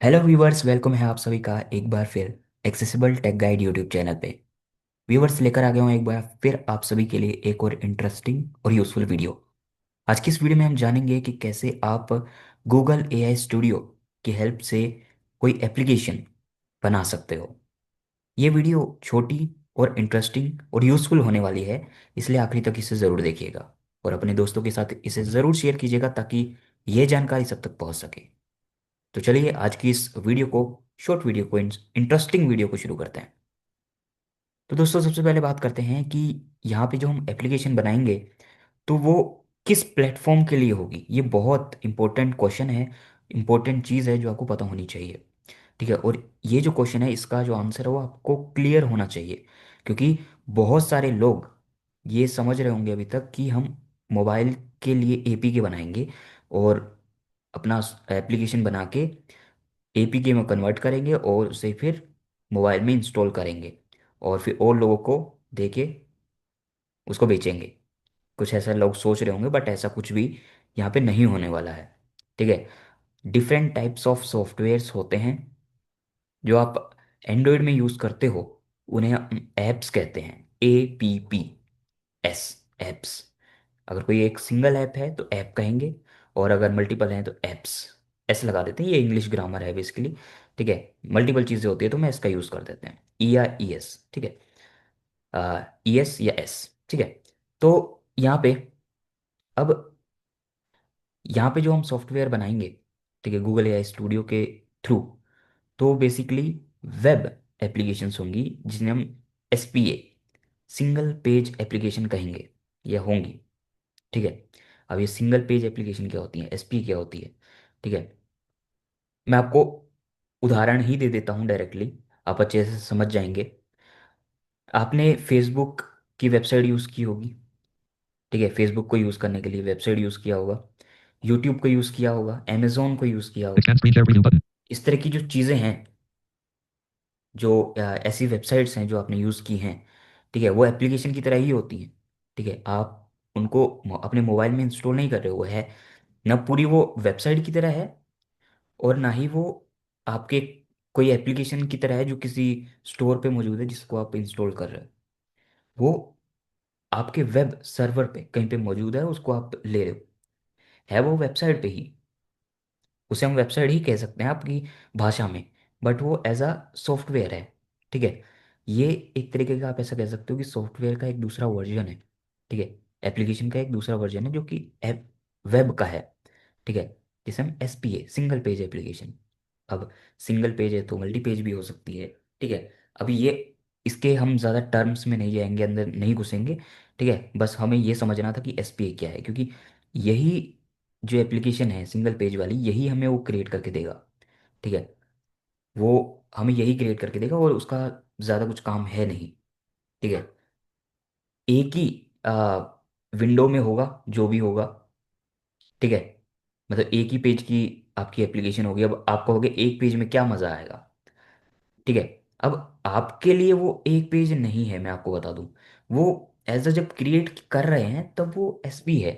Hello viewers, welcome है आप सभी का एक बार फिर accessible tech guide YouTube channel पे। व्यूवर्स, लेकर आ गया हूँ एक बार फिर आप सभी के लिए एक और इंटरेस्टिंग और यूजफुल वीडियो। आज की इस वीडियो में हम जानेंगे कि कैसे आप गूगल एआई स्टूडियो की हेल्प से कोई एप्लीकेशन बना सकते हो। ये वीडियो छोटी और इंटरेस्टिंग और यूजफुल होने वाली है, इसलिए आखिरी तक इसे ज़रूर देखिएगा और अपने दोस्तों के साथ इसे ज़रूर शेयर कीजिएगा ताकि ये जानकारी सब तक पहुँच सके। तो चलिए आज की इस वीडियो को, शॉर्ट वीडियो को, इंटरेस्टिंग वीडियो को शुरू करते हैं। तो दोस्तों, सबसे पहले बात करते हैं कि यहाँ पे जो हम एप्लीकेशन बनाएंगे तो वो किस प्लेटफॉर्म के लिए होगी। ये बहुत इंपॉर्टेंट क्वेश्चन है, इंपॉर्टेंट चीज़ है जो आपको पता होनी चाहिए। ठीक है, और ये जो क्वेश्चन है इसका जो आंसर है वो आपको क्लियर होना चाहिए, क्योंकि बहुत सारे लोग ये समझ रहे होंगे अभी तक कि हम मोबाइल के लिए एपीके बनाएंगे और अपना एप्लीकेशन बना के एपीके में कन्वर्ट करेंगे और उसे फिर मोबाइल में इंस्टॉल करेंगे और फिर और लोगों को देके उसको बेचेंगे। कुछ ऐसा लोग सोच रहे होंगे, बट ऐसा कुछ भी यहाँ पे नहीं होने वाला है। ठीक है, डिफरेंट टाइप्स ऑफ सॉफ्टवेयर्स होते हैं जो आप एंड्रॉयड में यूज़ करते हो, उन्हें एप्स कहते हैं। APPS, apps. अगर कोई एक सिंगल ऐप है तो ऐप कहेंगे, और अगर मल्टीपल हैं तो एप्स। ऐसे लगा देते हैं, ये इंग्लिश ग्रामर है बेसिकली। ठीक है, मल्टीपल चीज़ें होती है तो मैं इसका यूज़ कर देते हैं, ई या ई एस। ठीक है, ई एस या एस। ठीक है, तो यहाँ पे अब यहाँ पे जो हम सॉफ्टवेयर बनाएंगे, ठीक है, गूगल एआई स्टूडियो के थ्रू, तो बेसिकली वेब एप्लीकेशंस होंगी जिन्हें हम SPA, सिंगल पेज एप्लीकेशन कहेंगे या होंगी। ठीक है, अब ये सिंगल पेज एप्लीकेशन क्या होती है, SP क्या होती है। ठीक है, मैं आपको उदाहरण ही दे देता हूँ डायरेक्टली, आप अच्छे से समझ जाएंगे। आपने फेसबुक की वेबसाइट यूज़ की होगी। ठीक है, फेसबुक को यूज़ करने के लिए वेबसाइट यूज़ किया होगा, यूट्यूब को यूज़ किया होगा, अमेजोन को यूज़ किया होगा। इस तरह की जो चीज़ें हैं, जो ऐसी वेबसाइट्स हैं जो आपने यूज़ की हैं, ठीक है, वो एप्लीकेशन की तरह ही होती हैं। ठीक है, आप उनको अपने मोबाइल में इंस्टॉल नहीं कर रहे हो, वो है ना पूरी वो वेबसाइट की तरह है, और ना ही वो आपके कोई एप्लीकेशन की तरह है जो किसी स्टोर पे मौजूद है जिसको आप इंस्टॉल कर रहे हो। वो आपके वेब सर्वर पे कहीं पे मौजूद है, उसको आप ले रहे हो, है वो वेबसाइट पे ही। उसे हम वेबसाइट ही कह सकते हैं आपकी भाषा में, बट वो एज अ सॉफ्टवेयर है। ठीक है, ये एक तरीके का आप ऐसा कह सकते हो कि सॉफ्टवेयर का एक दूसरा वर्जन है। ठीक है, एप्लीकेशन का एक दूसरा वर्जन है जो कि ऐप वेब का है। ठीक है, जिसे हम SPA, सिंगल पेज एप्लीकेशन। अब सिंगल पेज है तो मल्टी पेज भी हो सकती है। ठीक है, अभी ये इसके हम ज़्यादा टर्म्स में नहीं जाएंगे, अंदर नहीं घुसेंगे। ठीक है, बस हमें ये समझना था कि SPA क्या है, क्योंकि यही जो एप्लीकेशन है सिंगल पेज वाली, यही हमें वो क्रिएट करके देगा। ठीक है, वो हमें यही क्रिएट करके देगा और उसका ज़्यादा कुछ काम है नहीं। ठीक है, एक ही विंडो में होगा जो भी होगा। ठीक है, मतलब एक ही पेज की आपकी एप्लीकेशन होगी। अब आप कहोगे एक पेज में क्या मज़ा आएगा। ठीक है, अब आपके लिए वो एक पेज नहीं है, मैं आपको बता दूं। वो एज अ जब क्रिएट कर रहे हैं तब वो SP है।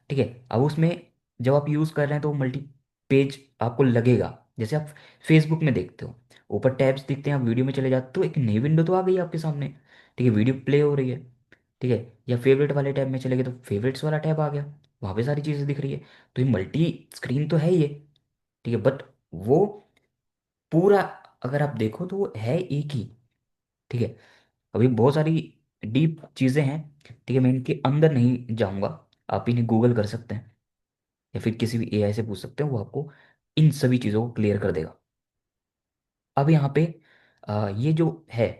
ठीक है, अब उसमें जब आप यूज़ कर रहे हैं तो मल्टी पेज आपको लगेगा। जैसे आप फेसबुक में देखते हो, ऊपर टैब्स दिखते हैं, आप वीडियो में चले जाते हो तो एक नई विंडो तो आ गई आपके सामने। ठीक है, वीडियो प्ले हो रही है। ठीक है, या फेवरेट वाले टैब में चले गए तो फेवरेट्स वाला टैब आ गया, वहाँ पे सारी चीज़ें दिख रही है। तो ये मल्टी स्क्रीन तो है ये। ठीक है, बट वो पूरा अगर आप देखो तो वो है एक ही। ठीक है, अभी बहुत सारी डीप चीज़ें हैं। ठीक है, मैं इनके अंदर नहीं जाऊंगा, आप इन्हें गूगल कर सकते हैं या फिर किसी भी AI से पूछ सकते हैं, वो आपको इन सभी चीज़ों को क्लियर कर देगा। अब यहाँ पे ये जो है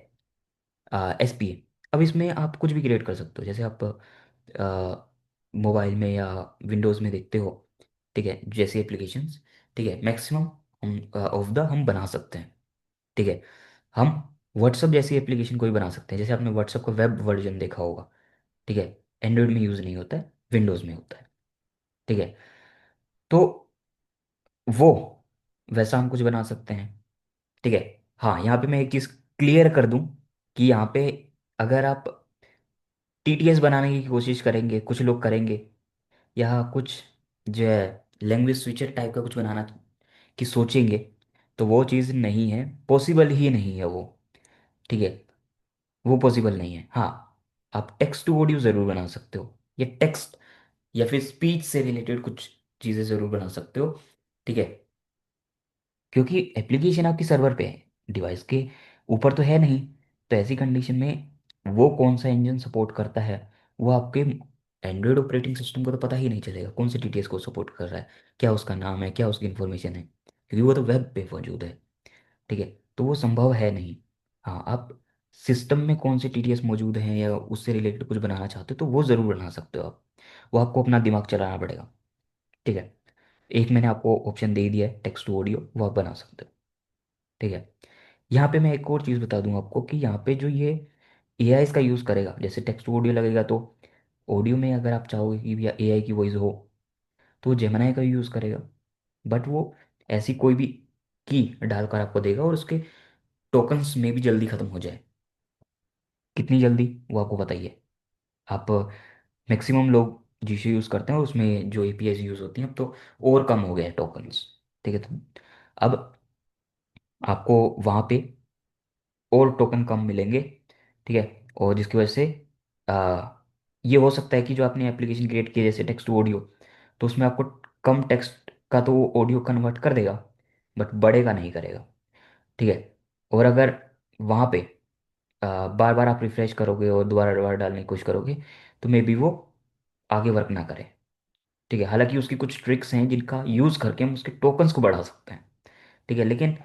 SPA, अब इसमें आप कुछ भी क्रिएट कर सकते हो, जैसे आप मोबाइल में या विंडोज़ में देखते हो। ठीक है, जैसे एप्लीकेशंस, ठीक है, मैक्सिमम हम ऑफ द हम बना सकते हैं। ठीक है, हम व्हाट्सअप जैसी एप्लीकेशन कोई बना सकते हैं, जैसे आपने व्हाट्सअप का वेब वर्जन देखा होगा। ठीक है, एंड्रॉयड में यूज़ नहीं होता है, विंडोज़ में होता है। ठीक है, तो वो वैसा हम कुछ बना सकते हैं। ठीक है, हाँ, यहाँ पे मैं एक चीज़ क्लियर कर दूं कि यहाँ पे अगर आप TTS बनाने की कोशिश करेंगे, कुछ लोग करेंगे, या कुछ जो है लैंग्वेज स्विचर टाइप का कुछ बनाना की सोचेंगे, तो वो चीज़ नहीं है, पॉसिबल ही नहीं है वो। ठीक है, वो पॉसिबल नहीं है। हाँ, आप टेक्स्ट टू ऑडियो ज़रूर बना सकते हो, या टेक्स्ट या फिर स्पीच से रिलेटेड कुछ चीज़ें ज़रूर बना सकते हो। ठीक है, क्योंकि एप्लीकेशन आपकी सर्वर पे है, डिवाइस के ऊपर तो है नहीं। तो ऐसी कंडीशन में वो कौन सा इंजन सपोर्ट करता है, वो आपके एंड्रॉयड ऑपरेटिंग सिस्टम को तो पता ही नहीं चलेगा कौन से टीटीएस को सपोर्ट कर रहा है, क्या उसका नाम है, क्या उसकी इन्फॉर्मेशन है, क्योंकि वो तो वेब पे मौजूद है। ठीक है, तो वो संभव है नहीं। हाँ, आप सिस्टम में कौन से टीटीएस मौजूद हैं या उससे रिलेटेड कुछ बनाना चाहते हो तो वो ज़रूर बना सकते हो आप। वो आपको अपना दिमाग चलाना पड़ेगा। ठीक है, एक मैंने आपको ऑप्शन दे ही दिया है, टेक्स्ट टू ऑडियो, वो आप बना सकते हो। ठीक है, यहाँ पे मैं एक और चीज़ बता दूं आपको कि यहाँ पे जो ये एआई इसका यूज़ करेगा, जैसे टेक्स्ट टू ऑडियो लगेगा तो ऑडियो में अगर आप चाहोगे कि भैया एआई की वॉइस हो तो वो जेमिनाई का यूज़ करेगा। बट वो ऐसी कोई भी की डालकर आपको देगा और उसके टोकन्स में भी जल्दी ख़त्म हो जाए। कितनी जल्दी वो आपको बताइए। आप मैक्सिमम लोग जीशे यूज़ करते हैं और उसमें जो एपीआई यूज़ होती हैं अब तो और कम हो गए हैं टोकन्स। ठीक है, तो अब आपको वहाँ पे और टोकन कम मिलेंगे। ठीक है, और जिसकी वजह से आ, ये हो सकता है कि जो आपने एप्लीकेशन क्रिएट किया जैसे टेक्स्ट टू ऑडियो, तो उसमें आपको कम टेक्स्ट का तो वो ऑडियो कन्वर्ट कर देगा, बट बड़े का नहीं करेगा। ठीक है, और अगर वहाँ पे बार बार आप रिफ्रेश करोगे और दोबारा दोबारा डालने की कोशिश करोगे तो मे बी वो आगे वर्क ना करे। ठीक है, हालांकि उसकी कुछ ट्रिक्स हैं जिनका यूज़ करके हम उसके टोकन्स को बढ़ा सकते हैं। ठीक है, लेकिन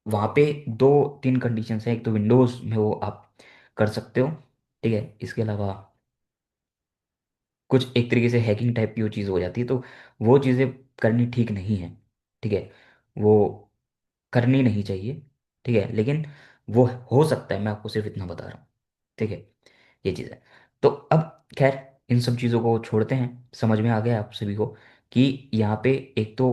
वहाँ पे दो तीन कंडीशंस हैं, एक तो विंडोज़ में वो आप कर सकते हो। ठीक है, इसके अलावा कुछ एक तरीके से हैकिंग टाइप की वो चीज़ हो जाती है, तो वो चीज़ें करनी ठीक नहीं है। ठीक है, वो करनी नहीं चाहिए। ठीक है, लेकिन वो हो सकता है, मैं आपको सिर्फ इतना बता रहा हूँ। ठीक है, ये चीज़ है। तो अब खैर इन सब चीज़ों को छोड़ते हैं, समझ में आ गया आप सभी को कि यहाँ पे एक तो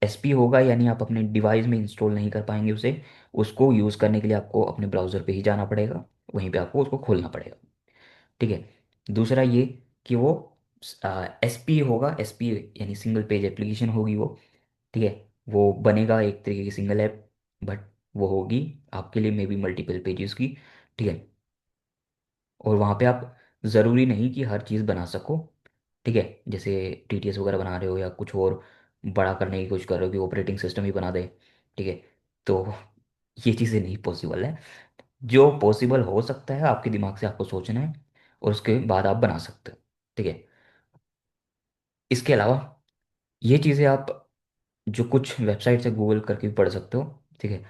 एसपी होगा, यानी आप अपने डिवाइस में इंस्टॉल नहीं कर पाएंगे उसे। उसको यूज़ करने के लिए आपको अपने ब्राउज़र पे ही जाना पड़ेगा, वहीं पे आपको उसको खोलना पड़ेगा। ठीक है, दूसरा ये कि वो एसपी होगा, एसपी यानी सिंगल पेज एप्लीकेशन होगी वो। ठीक है, वो बनेगा एक तरीके की सिंगल ऐप, बट वो होगी आपके लिए मे बी मल्टीपल पेजेस की। ठीक है, और वहाँ पे आप ज़रूरी नहीं कि हर चीज़ बना सको। ठीक है, जैसे टीटीएस वगैरह बना रहे हो या कुछ और बड़ा करने की कोशिश कर रहे हो कि ऑपरेटिंग सिस्टम ही बना दे। ठीक है, तो ये चीज़ें नहीं पॉसिबल है। जो पॉसिबल हो सकता है आपके दिमाग से आपको सोचना है और उसके बाद आप बना सकते हो। ठीक है, इसके अलावा ये चीज़ें आप जो कुछ वेबसाइट से गूगल करके भी पढ़ सकते हो। ठीक है,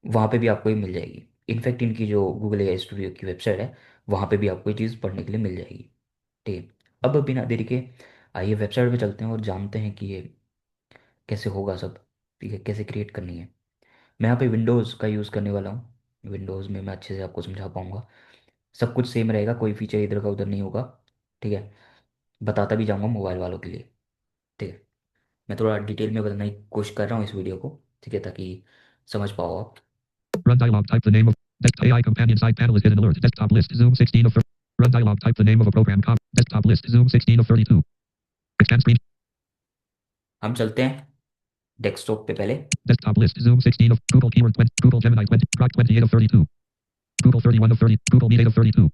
वहाँ पे भी आपको ये मिल जाएगी। इनफैक्ट इनकी जो गूगल एआई स्टूडियो की वेबसाइट है वहाँ पे भी आपको ये चीज़ पढ़ने के लिए मिल जाएगी। ठीक है, अब बिना देरी के आइए वेबसाइट पे चलते हैं और जानते हैं कि ये कैसे होगा सब। ठीक है, कैसे क्रिएट करनी है। मैं यहाँ पे विंडोज़ का यूज़ करने वाला हूँ। विंडोज़ में मैं अच्छे से आपको समझा पाऊँगा, सब कुछ सेम रहेगा, कोई फीचर इधर का उधर नहीं होगा। ठीक है, बताता भी जाऊँगा मोबाइल वालों के लिए। ठीक है, मैं थोड़ा डिटेल में बताने की कोशिश कर रहा हूँ इस वीडियो को। ठीक है, ताकि समझ पाओ आप। Run dialog. Type the name of desktop AI companion side panel is hidden alert. Desktop list. Zoom 16 of 30. Run dialog. Type the name of a program. Desktop list. Zoom 16 of 32. Expand screen. हम चलते हैं desktop पे पहले। Desktop list. Zoom 16 of Google keyword 20. Google Gemini 20. Grok 28 of 32. Google 31 of 30. Google Meet 8 of 32.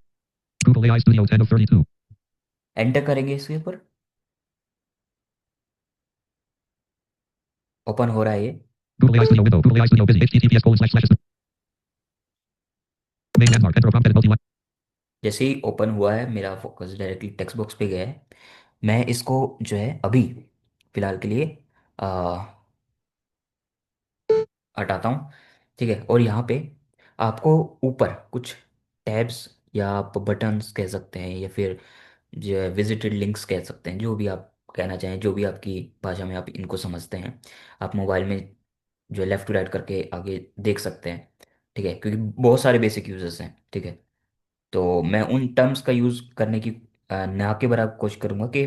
Google AI Studio 10 of 32. Enter करेंगे इसके ऊपर, open हो रहा है ये। Google AI Studio window. Google AI Studio busy. https:// main landmark. Enter a prompt edit multi. जैसे ही open हुआ है मेरा फोकस डायरेक्टली टेक्स्ट बॉक्स पे गया है। मैं इसको जो है अभी फिलहाल के लिए आ, हटाता हूँ। ठीक है, और यहाँ पे आपको ऊपर कुछ टैब्स या आप बटन्स कह सकते हैं या फिर जो विजिटेड लिंक्स कह सकते हैं, जो भी आप कहना चाहें, जो भी आपकी भाषा में आप इनको समझते हैं, आप मोबाइल में जो लेफ़्ट टू राइट करके आगे देख सकते हैं। ठीक है, क्योंकि बहुत सारे बेसिक यूजर्स हैं। ठीक है, तो मैं उन टर्म्स का यूज़ करने की ना के बराबर कोशिश करूँगा कि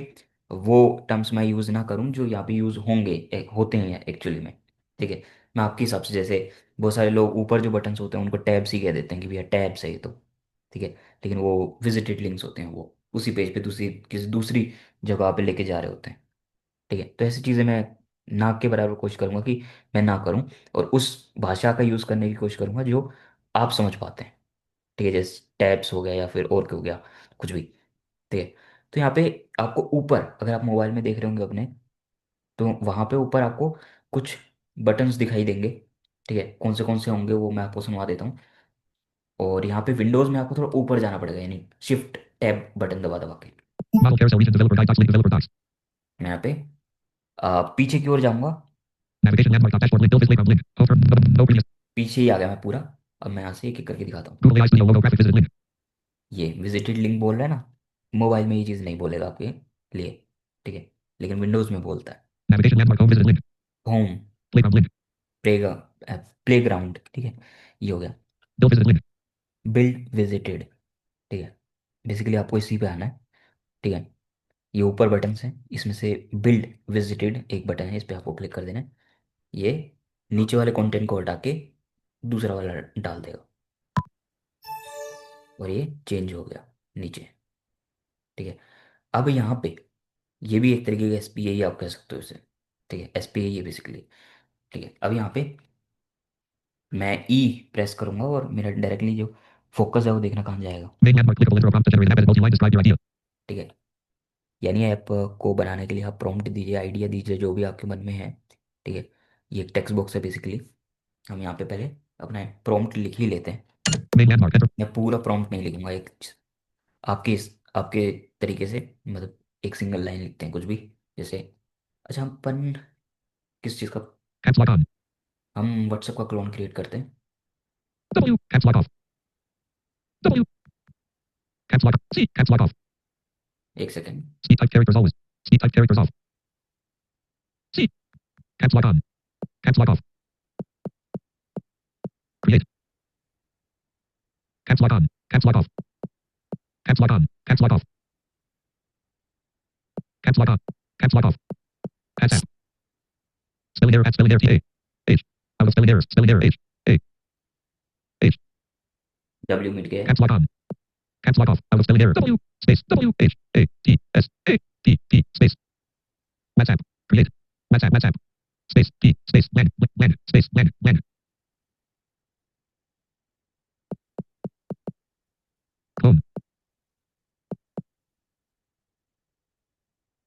वो टर्म्स मैं यूज़ ना करूँ जो यहाँ पे यूज़ होंगे, होते हैं एक्चुअली में। ठीक है, मैं आपके हिसाब से, जैसे बहुत सारे लोग ऊपर जो बटन्स होते हैं उनको टैब्स ही कह देते हैं कि भैया टैब्स है ये तो। ठीक है, लेकिन वो विजिटेड लिंक्स होते हैं, वो उसी पेज पे दूसरी किसी दूसरी जगह पे लेके जा रहे होते हैं। ठीक है, तो ऐसी चीज़ें मैं ना के बराबर कोशिश करूंगा कि मैं ना करूं, और उस भाषा का यूज़ करने की कोशिश करूंगा जो आप समझ पाते हैं। ठीक है, जैसे टैब्स हो गया या फिर और हो गया, कुछ भी। ठीक है। तो यहाँ पे आपको ऊपर, अगर आप मोबाइल में देख रहे होंगे अपने, तो वहाँ पे ऊपर आपको कुछ बटन्स दिखाई देंगे। ठीक है, कौन से होंगे वो मैं आपको सुनवा देता हूँ। और यहाँ पे विंडोज़ में आपको थोड़ा ऊपर जाना पड़ेगा, यानी शिफ्ट टैब बटन दबा दबा के। Model carousel region developer guide docs link developer docs. मैं यहाँ पे पीछे की ओर जाऊंगा। Navigation landmark dot dashboard link build playground link. Over no previous. पीछे ही आ गया मैं पूरा। अब मैं यहाँ से एक एक करके दिखाता हूँ। Google AI Studio logo graphic visited link. ये विजिटेड लिंक बोल रहा है ना, मोबाइल में ये चीज़ नहीं बोलेगा आपके लिए। ठीक है, लेकिन विंडोज़ में बोलता है। Navigation landmark home visited link. Home, Playground link. प्लेगा प्ले ग्राउंड, ठीक है, ये हो गया। Build visited link. Build visited, ठीक है, बेसिकली आपको इसी पे आना है। ठीक है, ये ऊपर बटन है, इसमें से बिल्ड विजिटेड एक बटन है, इस पे आपको क्लिक कर देना है। ये नीचे वाले कंटेंट को हटा के दूसरा वाला डाल देगा, और ये चेंज हो गया नीचे। ठीक है, अब यहाँ पे ये भी एक तरीके का एस पी आई आप कह सकते हो इसे। ठीक है, एस पी आई है बेसिकली। ठीक है, अब यहाँ पे मैं ई प्रेस करूंगा और मेरा डायरेक्टली जो फोकस है वो देखना कहाँ जाएगा। Main landmark clickable intro prompt to generate an app as a multi-line describe your idea. ठीक है, यानी ऐप को बनाने के लिए आप प्रॉम्प्ट दीजिए, आइडिया दीजिए, जो भी आपके मन में है। ठीक है, ये एक टेक्स्ट बॉक्स है बेसिकली। हम यहाँ पे पहले अपना प्रॉम्प्ट लिख ही लेते हैं। Main landmark enter. मैं पूरा प्रॉम्प्ट नहीं लिखूंगा, एक आपके तरीके से, मतलब एक सिंगल लाइन लिखते हैं कुछ भी। जैसे, अच्छा हम अपन किस चीज़ का, Caps lock on. हम व्हाट्सएप का क्लोन क्रिएट करते हैं। W. Caps lock off. W. Caps lock. C. Caps lock off. एक second. Speed type characters always. Speed type characters off. C. Caps lock on. Caps lock off. Create. Caps lock on. Caps lock off. Caps lock on. Caps lock off. Caps lock on. Caps lock off. Pass app. Spelling error at spelling error T A. H. Out of spelling errors. Spelling error H. A. H. W मिट गया है। Caps lock on. Caps lock off. Out of spelling error. W. Space. W. H. A. T. S. A. T. T. Space. WhatsApp. Create. WhatsApp. WhatsApp. Space. T. Space. Land. Land. Space. Land. Land. Home.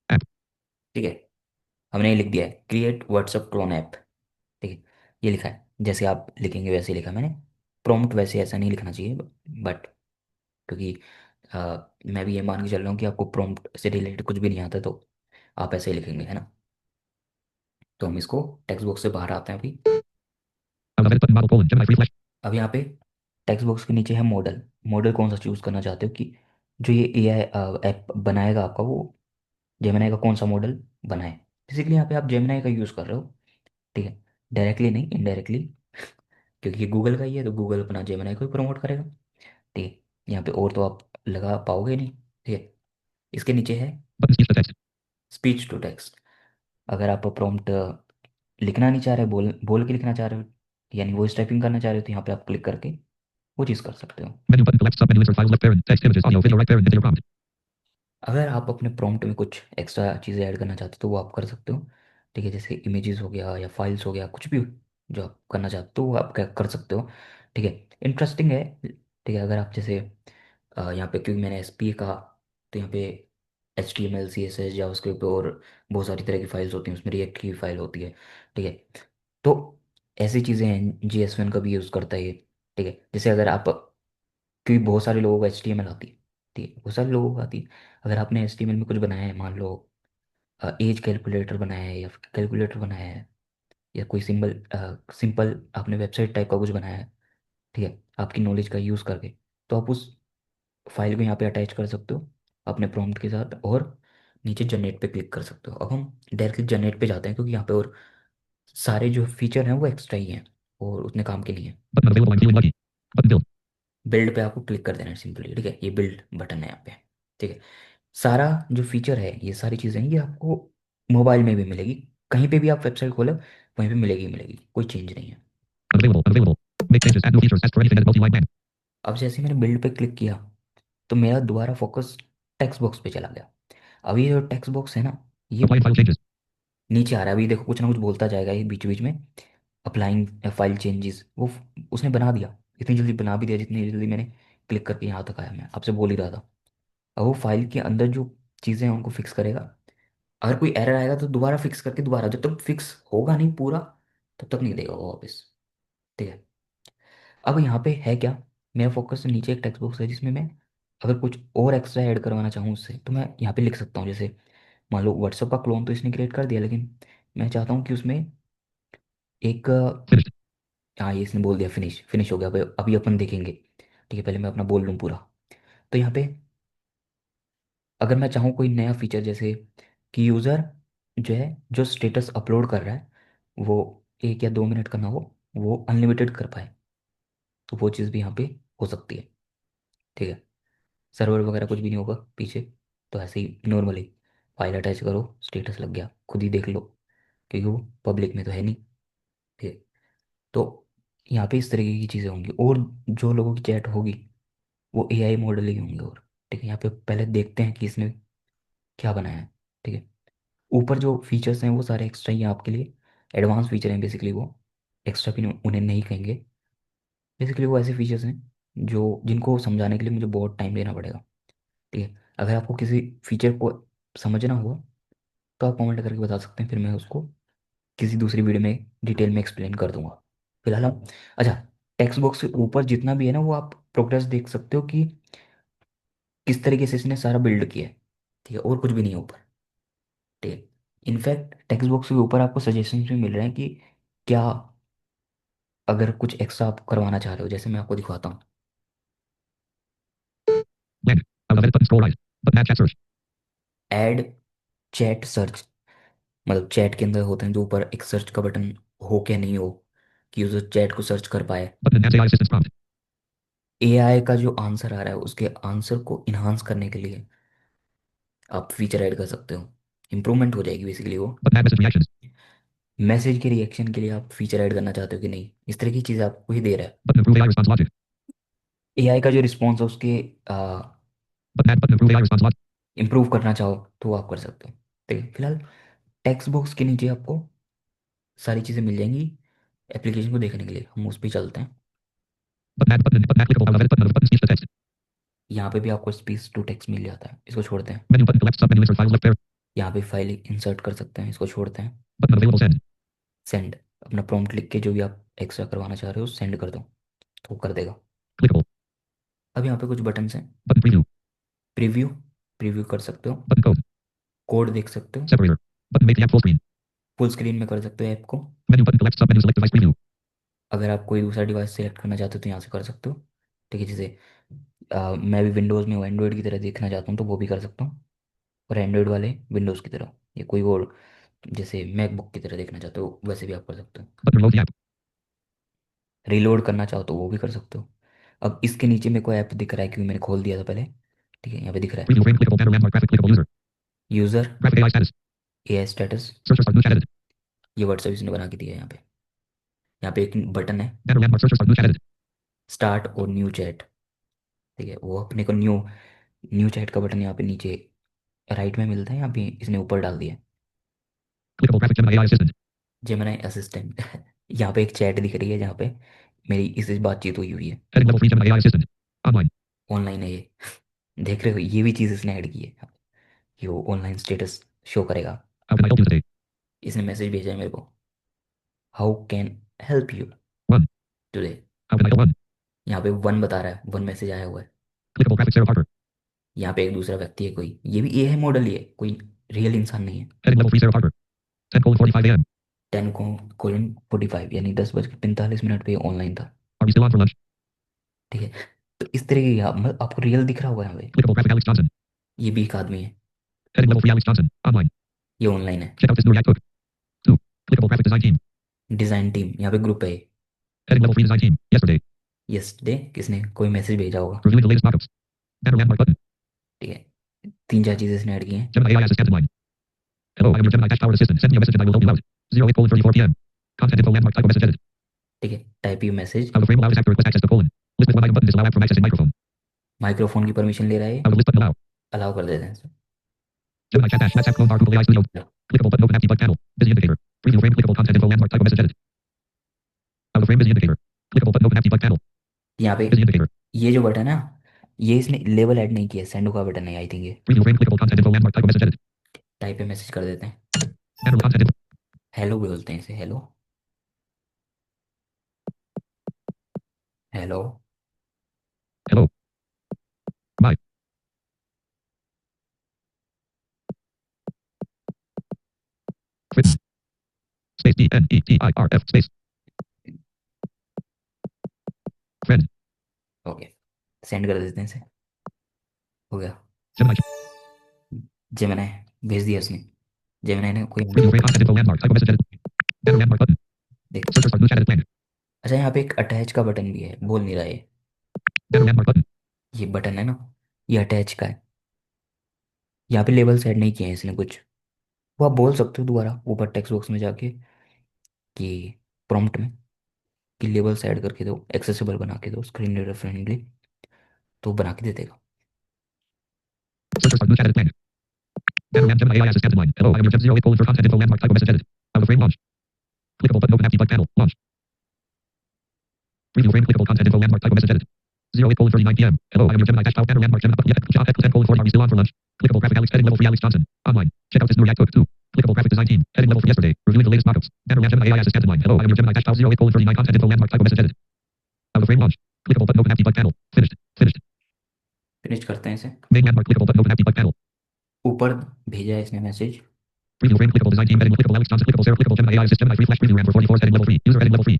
App. ठीक है, हमने ये लिख दिया है, create WhatsApp clone app. ठीक है, ये लिखा है, जैसे आप लिखेंगे वैसे ही लिखा मैंने। प्रॉम्प्ट वैसे ऐसा नहीं लिखना चाहिए, बट क्योंकि मैं भी ये मान के चल रहा हूँ कि आपको प्रॉम्प्ट से रिलेटेड कुछ भी नहीं आता, तो आप ऐसे ही लिखेंगे, है ना। तो हम इसको टेक्स्ट बॉक्स से बाहर आते हैं अभी। Out of edit button model colon. Gemini free flash. अब यहाँ पे टेक्स्ट बॉक्स के नीचे है मॉडल। मॉडल कौन सा चूज़ करना चाहते हो, कि जो ये ए आई ऐप बनाएगा आपका, वो जेमिनाई का कौन सा मॉडल बनाए। बेसिकली यहाँ पे आप जेमिनाई का यूज़ कर रहे हो। ठीक है, डायरेक्टली नहीं, इनडायरेक्टली, क्योंकि ये गूगल का ही है, तो गूगल अपना जेमिनाई को ही प्रमोट करेगा। ठीक है, यहाँ पे और तो आप लगा पाओगे नहीं। ठीक है, इसके नीचे है Button speech to text. Speech to text. अगर आप प्रॉम्प्ट लिखना नहीं चाह रहे, बोल बोल के लिखना चाह रहे हो, यानी वॉइस टाइपिंग करना चाह रहे हो, तो यहाँ पे आप क्लिक करके वो चीज़ कर सकते हो। Menu button to left submenu insert files left parent. Text images audio video right parent into your prompt. अगर आप अपने प्रॉम्प्ट में कुछ एक्स्ट्रा चीज़ें ऐड करना चाहते हो तो वो आप कर सकते हो। ठीक है, जैसे इमेजेस हो गया या फाइल्स हो गया, कुछ भी जो आप करना चाहते हो वो आप क्या कर सकते हो। ठीक है, इंटरेस्टिंग है। ठीक है, अगर आप जैसे यहाँ पे, क्योंकि मैंने एस पी कहा, तो यहाँ पे H T M L C S S JavaScript और बहुत सारी तरह की फाइल्स होती हैं, उसमें रिएक्ट की फाइल होती है। ठीक है, तो ऐसी चीज़ें हैं, जी एस वन का भी यूज़ करता है ये। ठीक है, जैसे अगर आप, क्योंकि बहुत सारे लोगों को एच टी एम एल आती है। ठीक है, बहुत सारे लोगों को आती है। अगर आपने एच टी एम एल में कुछ बनाया है, मान लो एज कैलकुलेटर बनाया है, या फिर कैलकुलेटर बनाया है, या कोई सिंबल सिंपल आपने वेबसाइट टाइप का कुछ बनाया है। ठीक है, आपकी नॉलेज का यूज़ करके, तो आप उस फाइल को यहाँ पे अटैच कर सकते हो अपने प्रॉम्प्ट के साथ, और नीचे जनरेट पे क्लिक कर सकते हो। अब हम डायरेक्टली जनरेट पे जाते हैं, क्योंकि यहाँ पे और सारे जो फीचर हैं वो एक्स्ट्रा ही हैं और उतने काम के नहीं है। Button available. I'm feeling lucky. Button build. Build पे आपको क्लिक कर देना है सिंपली। ठीक है, ये बिल्ड बटन है यहाँ पे। ठीक है, सारा जो फीचर है, ये सारी चीज़ें हैं, ये आपको मोबाइल में भी मिलेगी, कहीं पे भी आप वेबसाइट खोलो वहीं पे मिलेगी ही मिलेगी, कोई चेंज नहीं है। Unavailable. Unavailable. Make changes. Add new features. Ask for anything. Edit multi-line man. अब जैसे मैंने बिल्ड पे क्लिक किया, तो मेरा दोबारा फोकस टेक्स्ट बॉक्स पे चला गया। अब ये जो टेक्स्ट बॉक्स है ना, ये Apply and file changes. नीचे आ रहा है अभी देखो, कुछ ना कुछ बोलता जाएगा ये बीच बीच में। अप्लाइंग फाइल चेंजेस, वो उसने बना दिया। इतनी जल्दी बना भी दिया जितनी जल्दी मैंने क्लिक करके यहाँ तक आया। मैं आपसे बोल ही रहा था। अब वो फाइल के अंदर जो चीज़ें हैं उनको फिक्स करेगा। अगर कोई एरर आएगा तो दोबारा फिक्स करके, दोबारा जब तक फिक्स होगा नहीं पूरा तब तक नहीं देगा वो वापस। ठीक है। अब यहाँ पे है क्या, मेरा फोकस नीचे एक टेक्स्ट बॉक्स है जिसमें मैं अगर कुछ और एक्स्ट्रा ऐड करवाना चाहूँ उससे तो मैं यहाँ पे लिख सकता हूँ। जैसे मान लो व्हाट्सएप का क्लोन तो इसने क्रिएट कर दिया, लेकिन मैं चाहता हूँ कि उसमें एक Finished. हाँ ये इसने बोल दिया फिनिश, फिनिश हो गया। अभी अभी अपन देखेंगे। ठीक है, पहले मैं अपना बोल लूँ पूरा। तो यहाँ पे अगर मैं चाहूँ कोई नया फीचर, जैसे कि यूज़र जो है जो स्टेटस अपलोड कर रहा है वो 1 या 2 मिनट का ना हो, वो अनलिमिटेड कर पाए, तो वो चीज़ भी यहाँ पे हो सकती है। ठीक है। सर्वर वगैरह कुछ भी नहीं होगा पीछे, तो ऐसे ही नॉर्मली फाइल अटैच करो, स्टेटस लग गया, खुद ही देख लो, क्योंकि वो पब्लिक में तो है नहीं। ठीक है। तो यहाँ पे इस तरीके की चीज़ें होंगी, और जो लोगों की चैट होगी वो एआई मॉडल ही होंगे। और ठीक है, यहाँ पे पहले देखते हैं कि इसने क्या बनाया है। ठीक है। ऊपर जो फीचर्स हैं वो सारे एक्स्ट्रा ही हैं आपके लिए, एडवांस फीचर हैं बेसिकली वो। एक्स्ट्रा भी उन्हें नहीं कहेंगे। बेसिकली वो ऐसे फीचर्स हैं जो जिनको समझाने के लिए मुझे बहुत टाइम देना पड़ेगा। ठीक है। अगर आपको किसी फीचर को समझना हुआ तो आप कमेंट करके बता सकते हैं, फिर मैं उसको किसी दूसरी वीडियो में डिटेल में एक्सप्लेन कर दूंगा। फिलहाल हम, अच्छा, टेक्स्ट बॉक्स के ऊपर जितना भी है ना वो आप प्रोग्रेस देख सकते हो कि किस तरीके से इसने सारा बिल्ड किया है। ठीक है, और कुछ भी नहीं है ऊपर। ठीक है। इनफैक्ट टेक्स्ट बॉक्स के ऊपर आपको सजेशंस भी मिल रहे हैं कि क्या, अगर कुछ एक्स्ट्रा आप करवाना चाह रहे हो, जैसे मैं आपको दिखाता हूँ। Land. Out of edit button scroll right. Button add chat search. Add chat search, मतलब चैट के अंदर होते हैं जो ऊपर एक सर्च का बटन हो क्या नहीं हो, कि यूजर चैट को सर्च कर पाए। Button enhance AI assistance prompt. AI का जो आंसर आ रहा है उसके आंसर को इन्हांस करने के लिए आप फीचर ऐड कर सकते हो। इम्प्रूवमेंट हो जाएगी बेसिकली वो। Button add message reactions. Message के रिएक्शन के लिए आप फीचर ऐड करना चाहते हो कि नहीं, इस तरह की चीज़ आपको ही दे रहा है। Button approve AI response logic. AI का जो रिस्पॉन्स है उसके Button approve AI response logic. Improve करना चाहो तो वो आप कर सकते हो। ठीक है। फिलहाल टेक्स्ट बॉक्स के नीचे आपको सारी चीज़ें मिल जाएंगी एप्लीकेशन को देखने के लिए। हम उस पर चलते हैं। Button add clickable out of edit button of button speech to text. यहाँ पे भी आपको स्पीच टू टेक्स्ट मिल जाता है, इसको छोड़ते हैं। Menu button collect submenu insert files left pair. यहाँ पे फाइल इंसर्ट कर सकते हैं, इसको छोड़ते हैं। Button available send. सेंड, अपना प्रॉम्प्ट लिख के जो भी आप एक्स्ट्रा करवाना चाह रहे हो सेंड कर दो, तो वो कर देगा। Clickable. अब यहाँ पे कुछ बटन्स हैं। Button preview. प्रीव्यू, प्रीव्यू कर सकते हो। Button code. कोड देख सकते हो। Separator. Button make the app full screen. Full screen में कर सकते हो ऐप को। Menu button collect submenu select device preview. अगर आप कोई दूसरा डिवाइस सेलेक्ट करना चाहते हो तो यहाँ से कर सकते हो। ठीक है। जैसे मैं भी विंडोज़ में हूँ, एंड्रॉयड की तरह देखना चाहता हूँ तो वो भी कर सकता हूँ। और एंड्रॉयड वाले विंडोज़ की तरह, या कोई और जैसे मैकबुक की तरह देखना चाहते हो वैसे भी आप कर सकते हो। Button reload the app. Reload करना चाहो तो वो भी कर सकते हो। अब इसके नीचे मेरे को ऐप दिख रहा है क्योंकि मैंने खोल दिया था पहले। ठीक है, यहाँ पे दिख रहा है Preview frame clickable banner landmark graphic clickable user. User Graphic AI status. AI status. Search start new chat edit. ये व्हाट्सएप इसने बना के दिया है यहाँ पे। यहाँ पे एक बटन है Banner landmark search start new chat edit. Start और न्यू चैट। ठीक है, वो अपने को न्यू न्यू चैट का बटन यहाँ पे नीचे राइट में मिलता है, यहाँ पे इसने ऊपर डाल दिया है। Clickable graphic Gemini AI assistant. Gemini assistant यहाँ पे एक चैट दिख रही है जहाँ पे मेरी इससे बातचीत हुई हुई है। Heading level 3 Gemini AI assistant. Online. Online है ये। देख रहे हो, ये भी चीज़ इसने ऐड की है कि वो ऑनलाइन स्टेटस शो करेगा। How can I help you today? इसने मैसेज भेजा है मेरे को, how can help you 1. Today. How can I help 1? यहाँ पे वन बता रहा है, वन मैसेज आया हुआ है। Clickable graphic Sarah Parker. यहाँ पे एक दूसरा व्यक्ति है कोई, ये भी एआई मॉडल ही है, कोई रियल इंसान नहीं है। Heading level 3 Sarah Parker. 10:45 a.m. 10:45 यानी 10:45 पे ऑनलाइन था। Are we still on for lunch? ठीक है। तो इस तरीके की मतलब आपको रियल दिख रहा होगा यहाँ पे। Clickable graphic Alex Johnson. ये भी एक आदमी है, Heading level 3 Alex Johnson. Online. ये ऑनलाइन है। Check out this new React book. 2. Clickable graphic design team. Design team, यहाँ पे ग्रुप है। Heading level 3 design team. Yesterday. Yesterday किसने कोई मैसेज भेजा होगा। Reviewing the latest mockups. Banner landmark button. ठीक है, 3 4 चीज़ें इसने ऐड की हैं। Gemini AI assistant line. Hello, I am your Gemini dash powered assistant. Send me a message and I will help you out. 08:34 p.m. Content info landmark type of message edit. ठीक है, type you message. How the frame allows actor request access to colon. List with one item button disallow app from accessing microphone. Microphone की permission ले रहा है, How the list button allow. Allow कर देते हैं। Gemini chat dash. Let's have clone bar Google AI Studio. Clickable button open app debug panel. Busy frame busy indicator. Clickable button open empty bug panel. यहाँ पे Busy indicator. ये जो button है ना, ये इसने लेवल ऐड नहीं किया, सेंडो का बटन है आई थिंक ये। Preview frame clickable content info landmark type of message edit. Type पे मैसेज कर देते हैं। Banner content info. हेलो बोलते हैं इसे, hello. Hello. Hello. Bye. Quit. Space DNETIRF space. Friend. Okay, send कर देते हैं इसे। हो गया। Gemini. जेमिनी भेज दिया उसने। जेमिनी ने कोई Preview frame content info landmark type of message edit. Banner landmark button. देख। Search for new chat edit blank. अच्छा, यहाँ पे एक अटैच का बटन भी है, बोल नहीं रहा ये। Banner landmark button. ये बटन है ना, ये अटैच का है। यहाँ पे लेवल सेट नहीं किए हैं इसने कुछ। वो आप बोल सकते हो दोबारा ऊपर टेक्स्ट बॉक्स में जाके कि प्रॉम्प्ट में कि लेवल सेट करके दो, एक्सेसिबल बना के दो, स्क्रीन रीडर फ्रेंडली, तो बना के दे देगा। Search for new chat edit blank. Banner land Gemini AI assistant line. Hello, I am your Gem 08 colon for content info landmark type of message edit. Out of frame launch. Clickable button open empty bug panel. Launch. Preview frame clickable content info landmark type of message edit. 08 colon 39 p.m. Hello, I am your Gemini dash banner landmark Gemini button. Yeah, 10 colon 40 are we still on for lunch? Clickable graphic Alex heading level 3 Alex Johnson. Online. Check out this new React code 2. Clickable graphic design team. Heading level 3 yesterday. Reviewing the latest mockups. Banner land Gemini AI assistant line. Hello, I am your Gemini dash 08 colon 39 content info landmark type of message edit. Out of frame launch. Clickable button open empty bug panel. Finished. Finished. Finish करते हैं इसे। Main landmark clickable button open empty bug panel. ऊपर भेजा है इसने message. Preview frame clickable design team heading clickable Alex Johnson clickable Sarah clickable Gemini AI assist Gemini free flash preview RAM for 44 heading level 3 user heading level 3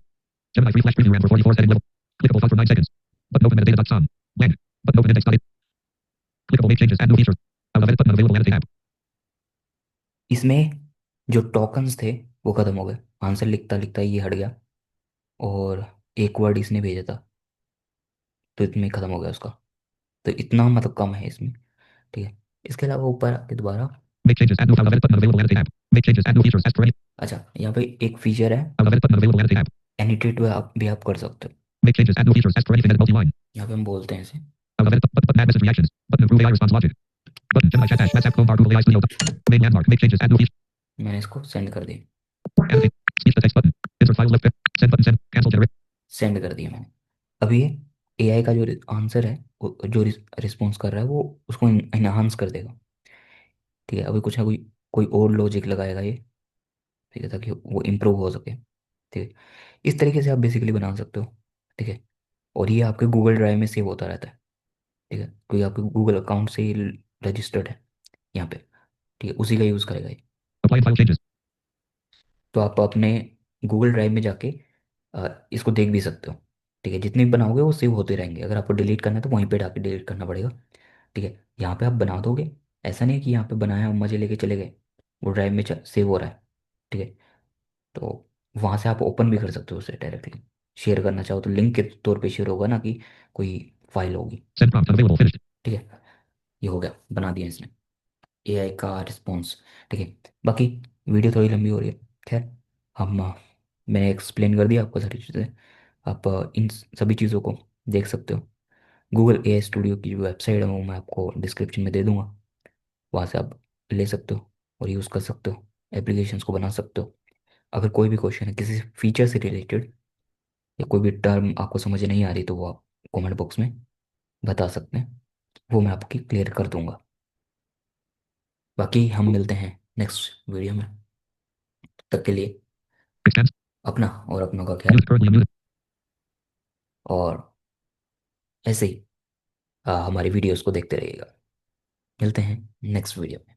Gemini free flash preview RAM for 44 heading level clickable font for 9 seconds button open metadata.com blank button open index.it clickable make changes add new features out of edit button unavailable annotate app इसमें जो tokens थे वो ख़त्म हो गए। Answer लिखता लिखता ये हट गया, और एक वर्ड इसने भेजा था तो इतने में ख़त्म हो गया उसका। तो इतना मतलब कम है इसमें। ठीक है। इसके अलावा ऊपर आके दोबारा। make changes add new out of edit button unavailable annotate app make changes add new features as per any अच्छा, यहाँ पे एक फीचर है, out of edit button unavailable annotate app एनिटेट भी आप कर सकते हो। make changes add new features as per anything edit multi-line यहाँ पे हम बोलते हैं इसे। out of edit button add message reactions button improve AI response logic button Gemini chat dash WhatsApp phone bar Google AI studio main landmark make changes add new features मैंने इसको send कर दिया। annotate speech to text button insert file left send button send cancel generate send कर दिया मैंने। अभी ये AI का जो आंसर है, जो रिस्पॉन्स कर रहा है वो उसको इनहांस कर देगा। ठीक है। अभी कुछ ना कोई और लॉजिक लगाएगा ये। ठीक है, ताकि वो इम्प्रूव हो सके। ठीक है। इस तरीके से आप बेसिकली बना सकते हो। ठीक है। और ये आपके गूगल ड्राइव में सेव होता रहता है। ठीक है, कोई आपके गूगल अकाउंट से ही रजिस्टर्ड है यहाँ पे। ठीक है, उसी का यूज़ करेगा ये। apply file changes तो आप अपने गूगल ड्राइव में जाके इसको देख भी सकते हो। ठीक है, जितने भी बनाओगे वो सेव होते रहेंगे। अगर आपको डिलीट करना है तो वहीं पे जाके डिलीट करना पड़ेगा। ठीक है। यहाँ पे आप बना दोगे, ऐसा नहीं है कि यहाँ पे बनाया और मजे लेके चले गए, वो ड्राइव में सेव हो रहा है। ठीक है। तो वहाँ से आप ओपन भी कर सकते हो उसे डायरेक्टली। शेयर करना चाहो तो लिंक के तौर पे शेयर होगा ना, कि कोई फाइल होगी। send prompt unavailable finished ठीक है। ये हो गया, बना दिया इसने एआई का रिस्पॉन्स। ठीक है। बाकी वीडियो थोड़ी लंबी हो रही है। खैर, हम मैंने एक्सप्लेन कर दिया आपको सारी चीज़ें। आप इन सभी चीज़ों को देख सकते हो। गूगल एआई स्टूडियो की जो वेबसाइट है वो मैं आपको डिस्क्रिप्शन में दे दूंगा। वहाँ से आप ले सकते हो और यूज़ कर सकते हो, एप्लीकेशंस को बना सकते हो। अगर कोई भी क्वेश्चन है किसी फीचर से रिलेटेड, या कोई भी टर्म आपको समझ नहीं आ रही, तो वो आप कमेंट बॉक्स में बता सकते हैं, वो मैं आपकी क्लियर कर दूंगा। बाकी हम मिलते हैं नेक्स्ट वीडियो में। तब तक के लिए extends अपना और अपनों का ख्याल। mute currently unmuted और ऐसे ही हमारी वीडियोस को देखते रहिएगा। मिलते हैं नेक्स्ट वीडियो में।